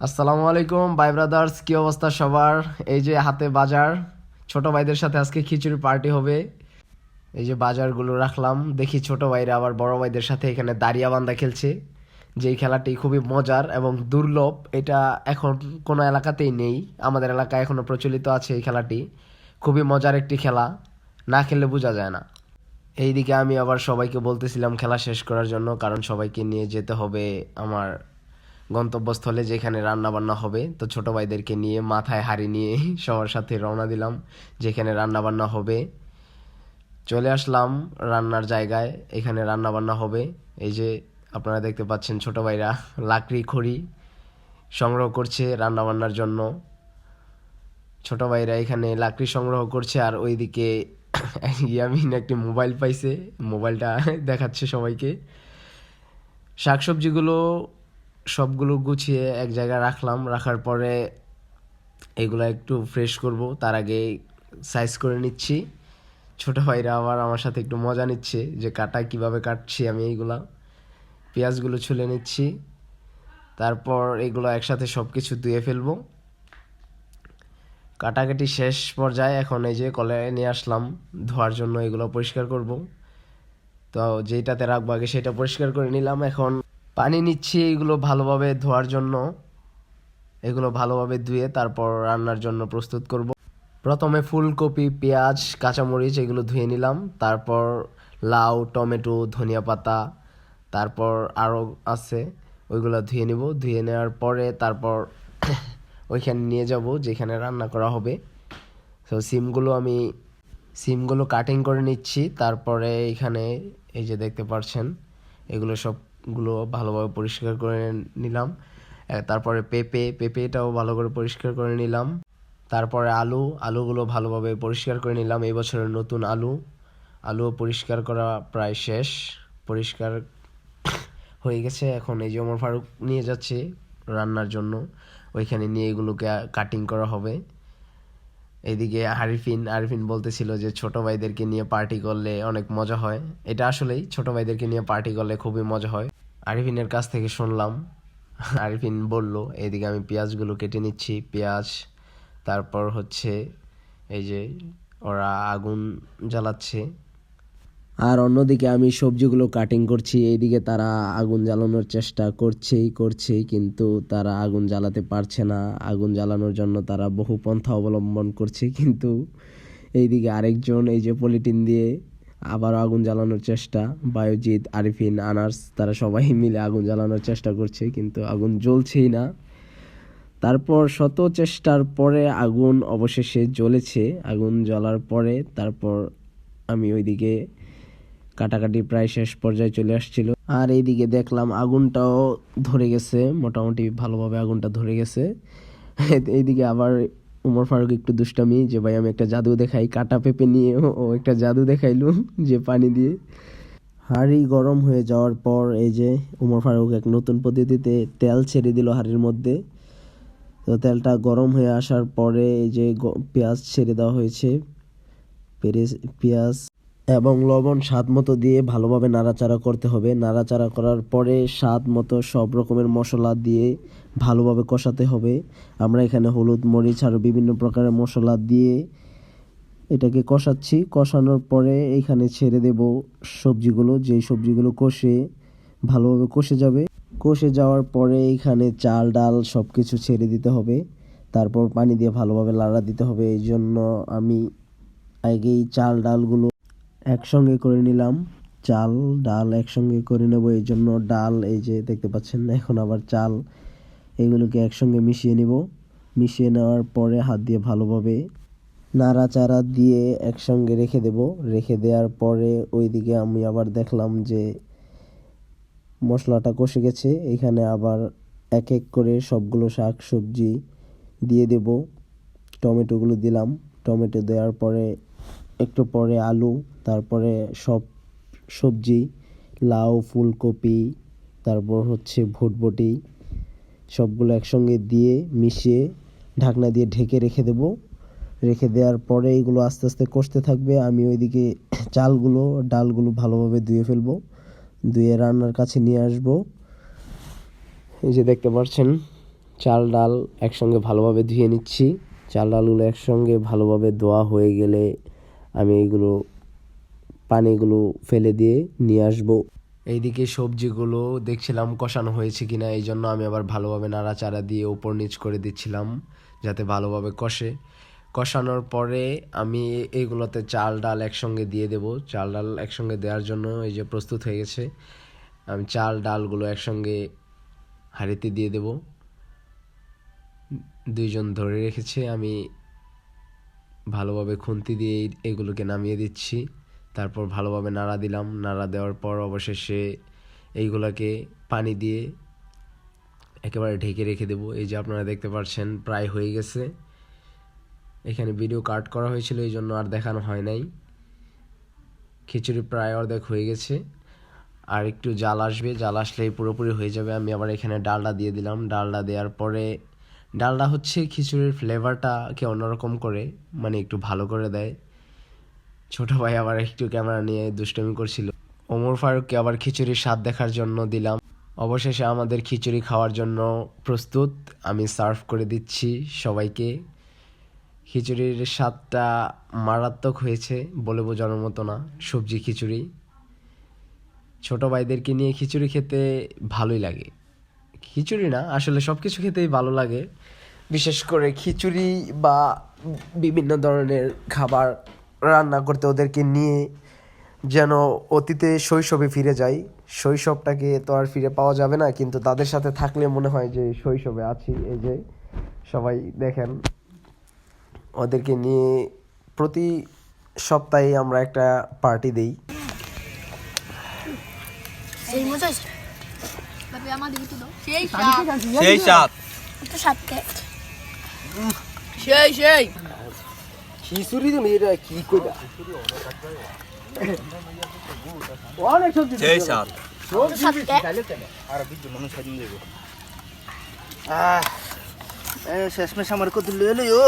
আসসালামু আলাইকুম ভাই ব্রাদার্স, কি অবস্থা সবার? এই যে হাতে বাজার, ছোট ভাইদের সাথে আজকে খিচুড়ি পার্টি হবে। এই যে বাজারগুলো রাখলাম, দেখি ছোট ভাইরা আবার বড় ভাইদের সাথে এখানে দাড়িয়া বান্ধা খেলছে। যেই খেলাটি খুবই মজার এবং দুর্লভ, এটা এখন কোনো এলাকাতেই নেই। আমাদের এলাকায় এখনো প্রচলিত আছে এই খেলাটি। খুবই মজার একটি খেলা, না খেললে বোঝা যায় না। এইদিকে আমি আবার সবাইকে বলতেছিলাম খেলা শেষ করার জন্য, কারণ সবাইকে নিয়ে যেতে হবে আমার গন্তব্যস্থলে যেখানে রান্না বান্না হবে। তো ছোট ভাইদেরকে নিয়ে মাথায় হাড়ি নিয়ে সবার সাথে রওনা দিলাম যেখানে রান্না বান্না হবে। চলে আসলাম রান্নার জায়গায়, এখানে রান্না বান্না হবে। এই যে আপনারা দেখতে পাচ্ছেন ছোট ভাইরা লাকড়ি খড়ি সংগ্রহ করছে রান্না বান্নার জন্য। ছোট ভাইরা এখানে লাকড়ি সংগ্রহ করছে, আর ওইদিকে ইয়ামিন একটি মোবাইল পাইছে, মোবাইলটা দেখাচ্ছে সবাইকে। শাকসবজিগুলো সবগুলো গুছিয়ে এক জায়গায় রাখলাম, রাখার পরে এগুলো একটু ফ্রেশ করব, তার আগে সাইজ করে নিচ্ছি। ছোট ভাইরা আবার আমার সাথে একটু মজা নিচ্ছে যে কাটা কিভাবে কাটছি আমি। এইগুলা পেঁয়াজগুলো ছুলে নিচ্ছি, তারপর এগুলো একসাথে সব কিছু ধুয়ে ফেলবো। কাটাকাটি শেষ পর্যায়ে এখন এই যে কলে নিয়ে আসলাম ধোয়ার জন্য, এগুলো পরিষ্কার করব। তো যেটাতে রাখবো আগে সেটা পরিষ্কার করে নিলাম, এখন পানি নিচ্ছি এগুলো ভালোভাবে ধোয়ার জন্য। এগুলো ভালোভাবে ধুয়ে তারপর রান্নার জন্য প্রস্তুত করব। প্রথমে ফুলকপি, পেঁয়াজ, কাঁচামরিচ এগুলো ধুয়ে নিলাম, তারপর লাউ, টমেটো, ধনিয়া পাতা, তারপর আরও আছে ওইগুলো ধুয়ে নিব। ধুয়ে নেওয়ার পরে তারপর ওইখানে নিয়ে যাব যেখানে রান্না করা হবে। তো সিমগুলো কাটিং করে নিচ্ছি, তারপরে এখানে এই যে দেখতে পাচ্ছেন এগুলো সবগুলো ভালোভাবে পরিষ্কার করে নিলাম। তারপরে পেঁপেটাও ভালো করে পরিষ্কার করে নিলাম। তারপরে আলুগুলো ভালোভাবে পরিষ্কার করে নিলাম, এই বছরের নতুন আলুও পরিষ্কার করা প্রায় শেষ, পরিষ্কার হয়ে গেছে। এখন এই যে ওমর ফারুক নিয়ে যাচ্ছে রান্নার জন্য, ওইখানে নিয়ে এগুলোকে কাটিং করা হবে। এইদিকে আরিফিন বলতেছিল যে ছোট ভাইদেরকে নিয়ে পার্টি করলে অনেক মজা হয়। এটা আসলেই ছোট ভাইদেরকে নিয়ে পার্টি করলে খুবই মজা হয়, আরিফিনের কাছ থেকে শুনলাম। আরিফিন বলল। এইদিকে আমি পেঁয়াজগুলো কেটে নিচ্ছি, পেঁয়াজ, তারপর হচ্ছে এই যে ওরা আগুন জ্বালাচ্ছে, আর অন্যদিকে আমি সবজিগুলো কাটিং করছি। এইদিকে তারা আগুন জ্বালানোর চেষ্টা করছেই কিন্তু তারা আগুন জ্বালাতে পারছে না। আগুন জ্বালানোর জন্য তারা বহু পন্থা অবলম্বন করছে, কিন্তু এইদিকে আরেকজন এই যে পলিথিন দিয়ে আবার আগুন জ্বালানোর চেষ্টা। বায়োজিৎ, আরিফিন, আনার্স তারা সবাই মিলে আগুন জ্বালানোর চেষ্টা করছে, কিন্তু আগুন জ্বলছেই না। তারপর শত চেষ্টার পরে আগুন অবশেষে জ্বলেছে। আগুন জ্বলার পরে তারপর আমি ওইদিকে কাটাকাটি প্রায় শেষ পর্যায়ে চলে আসছিল, আর এইদিকে দেখলাম আগুনটাও ধরে গেছে, মোটামুটি ভালোভাবে আগুনটা ধরে গেছে। এইদিকে আবার উমর ফারুক একটু দুষ্টামি, যে ভাই আমি একটা জাদু দেখাই, কাটা পেঁপে নিয়ে ও একটা জাদু দেখাইলো যে পানি দিয়ে। হাঁড়ি গরম হয়ে যাওয়ার পর এই যে উমর ফারুক এক নতুন পদ্ধতিতে তেল ছেড়ে দিল হাঁড়ির মধ্যে। তো তেলটা গরম হয়ে আসার পরে এই যে পেঁয়াজ ছেড়ে দেওয়া হয়েছে। পেঁয়াজ এবং লবণ স্বাদ মতো দিয়ে ভালোভাবে নাড়াচাড়া করতে হবে। নাড়াচাড়া করার পরে স্বাদ মতো সব রকমের মশলা দিয়ে ভালোভাবে কষাতে হবে। আমরা এখানে হলুদ, মরিচ আর বিভিন্ন প্রকারের মশলা দিয়ে এটাকে কষাচ্ছি। কষানোর পরে এইখানে ছেড়ে দেব সবজিগুলো, যেই সবজিগুলো ভালোভাবে কষে যাবে। কষে যাওয়ার পরে এইখানে চাল ডাল সব কিছু ছেড়ে দিতে হবে, তারপর পানি দিয়ে ভালোভাবে লাড়া দিতে হবে। এই জন্য আমি আগেই চাল ডালগুলো একসঙ্গে করে নিলাম। চাল ডাল একসঙ্গে করে নেব, এই জন্য ডাল এই যে দেখতে পাচ্ছেন, এখন আবার চাল, এগুলোকে একসঙ্গে মিশিয়ে নিব। মিশিয়ে নেওয়ার পরে হাত দিয়ে ভালোভাবে নাড়াচাড়া দিয়ে একসঙ্গে রেখে দেব। রেখে দেওয়ার পরে ওইদিকে আমি আবার দেখলাম যে মশলাটা কষে গেছে। এখানে আবার এক এক করে সবগুলো শাক সবজি দিয়ে দেব। টমেটোগুলো দিলাম, টমেটো দেওয়ার পরে একটু পরে আলু, তারপরে সব সবজি, লাউ, ফুলকপি, তারপর হচ্ছে ভুটভুটি, সবগুলো একসঙ্গে দিয়ে মিশিয়ে ঢাকনা দিয়ে ঢেকে রেখে দেব। রেখে দেওয়ার পরে এগুলো আস্তে আস্তে কষতে থাকবে। আমি ওইদিকে ডালগুলো ভালোভাবে ধুয়ে ফেলবো, ধুয়ে রান্নার কাছে নিয়ে আসব। এই যে দেখতে পাচ্ছেন চাল ডাল একসঙ্গে ভালোভাবে ধুয়ে নিচ্ছি। চাল ডালগুলো একসঙ্গে ভালোভাবে ধোয়া হয়ে গেলে আমি এগুলো পানিগুলো ফেলে দিয়ে নিয়ে আসবো। এইদিকে সবজিগুলো দেখছিলাম কষানো হয়েছে কিনা, এই জন্য আমি আবার ভালোভাবে নাড়াচাড়া দিয়ে উপর নিচ করে দিচ্ছিলাম যাতে ভালোভাবে কষানোর পরে আমি এইগুলোতে চাল ডাল একসঙ্গে দিয়ে দেব। চাল ডাল একসঙ্গে দেওয়ার জন্য এই যে প্রস্তুত হয়ে গেছে। আমি চাল ডালগুলো একসঙ্গে হাঁড়িতে দিয়ে দেব। দুইজন ধরে রেখেছে, আমি ভালোভাবে খুন্তি দিয়ে এগুলোকে নামিয়ে দিচ্ছি। তারপর ভালোভাবে নাড়া দিলাম। নাড়া দেওয়ার পর অবশেষে এইগুলোকে পানি দিয়ে একেবারে ঢেকে রেখে দেব। এই যে আপনারা দেখতে পাচ্ছেন প্রায় হয়ে গেছে। এখানে ভিডিও কাট করা হয়েছিল, এই জন্য আর দেখানো হয় নাই। খিচুড়ি প্রায় অর্ধেক হয়ে গেছে, আর একটু জাল আসবে, জাল আসলেই পুরোপুরি হয়ে যাবে। আমি আবার এখানে ডালডা দিয়ে দিলাম। ডালডা দেওয়ার পরে ডালডা হচ্ছে খিচুড়ির ফ্লেভারটাকে অন্যরকম করে, মানে একটু ভালো করে দেয়। ছোট ভাই আবার একটু ক্যামেরা নিয়ে দুষ্টুমি করছিল। ওমর ফারুককে আবার খিচুড়ির স্বাদ দেখার জন্য দিলাম। অবশেষে আমাদের খিচুড়ি খাওয়ার জন্য প্রস্তুত। আমি সার্ভ করে দিচ্ছি সবাইকে। খিচুড়ির স্বাদটা মারাত্মক হয়েছে, বলে বোঝানোর মতো না। সবজি খিচুড়ি, ছোট ভাইদেরকে নিয়ে খিচুড়ি খেতে ভালোই লাগে। খিচুড়ি না, আসলে সব কিছু খেতেই ভালো লাগে, বিশেষ করে খিচুড়ি বা বিভিন্ন ধরনের খাবার রান্না করতে ওদেরকে নিয়ে যেন অতীতে শৈশবে ফিরে যাই। শৈশবটাকে তো আর ফিরে পাওয়া যাবে না, কিন্তু তাদের সাথে থাকলে মনে হয় যে শৈশবে আছি। এই যে সবাই দেখেন, ওদেরকে নিয়ে প্রতি সপ্তাহে আমরা একটা পার্টি দেই। সেই মজা বাপি আমার দিকে তো দাও। সেই সাত তো সাতকে সেই খিচুড়ি তো মেয়েরা কি কইরা অনেক সবজি সেই সাত আর বিদ্যুৎ মানুষ সাজিয়ে দেব। শেষমেশ আমার কত লইলো।